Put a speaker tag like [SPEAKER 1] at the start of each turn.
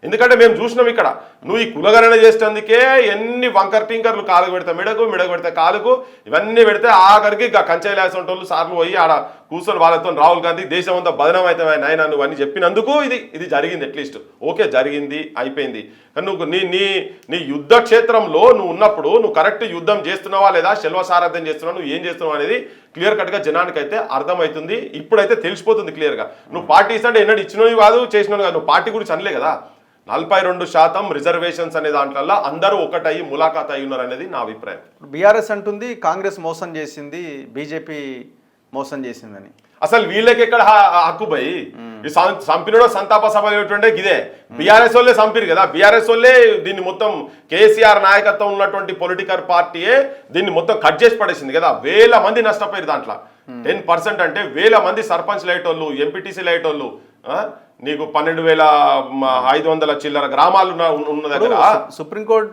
[SPEAKER 1] ఎందుకంటే మేము చూసినాం ఇక్కడ నువ్వు ఈ కులగణన చేసేందుకే ఎన్ని వంకర్ టింకర్లు కాలుకు పెడతా మిడకు పెడితే కాలుకు ఇవన్నీ పెడితే ఆఖరికి ఇక కంచెలాసంటోళ్ళు సార్లు పోయి ఆడ కూర్చొని వాళ్ళతో రాహుల్ గాంధీ దేశం అంతా బదనం అయితే నాయన నువ్వు అని చెప్పినందుకు ఇది జరిగింది. అట్లీస్ట్ ఓకే జరిగింది అయిపోయింది. కానీ నువ్వు నీ యుద్ధ క్షేత్రంలో నువ్వు ఉన్నప్పుడు నువ్వు కరెక్ట్ యుద్ధం చేస్తున్నావా లేదా శల్వసారథ్యం చేస్తున్నావు నువ్వు ఏం చేస్తున్నావు అనేది క్లియర్ కట్గా జనానికి అయితే అర్థమవుతుంది. ఇప్పుడైతే తెలిసిపోతుంది క్లియర్గా. నువ్వు పార్టీస్ అంటే ఎన్నడూ ఇచ్చినవి కాదు చేసినవి కాదు. నువ్వు పార్టీ గురించి అనలే కదా. 42% రిజర్వేషన్స్ అనే దాంట్లో అందరూ ఒకటయ్యి ములాఖాత్ అయి ఉన్నారు అనేది నా అభిప్రాయం.
[SPEAKER 2] బీఆర్ఎస్ అంటుంది కాంగ్రెస్ మోసం చేసింది, బీజేపీ మోసం చేసిందని.
[SPEAKER 1] అసలు వీళ్ళకి ఎక్కడ హక్కు పోయి సంపినడో సంతాప సభ ఏమిటంటే ఇదే బీఆర్ఎస్ వాళ్ళే సంపిరు కదా. బీఆర్ఎస్ వాళ్ళే దీన్ని మొత్తం కేసీఆర్ నాయకత్వం ఉన్నటువంటి పొలిటికల్ పార్టీయే దీన్ని మొత్తం కట్ చేసి పడేసింది కదా. 1000 మంది నష్టపోయారు దాంట్లో. 10% అంటే 1000 మంది సర్పంచ్ లైటోళ్ళు ఎంపీటీసీ లైటోళ్ళు నీకు 12,500 చిల్లర గ్రామాలు ఉన్న దగ్గర
[SPEAKER 2] సుప్రీంకోర్టు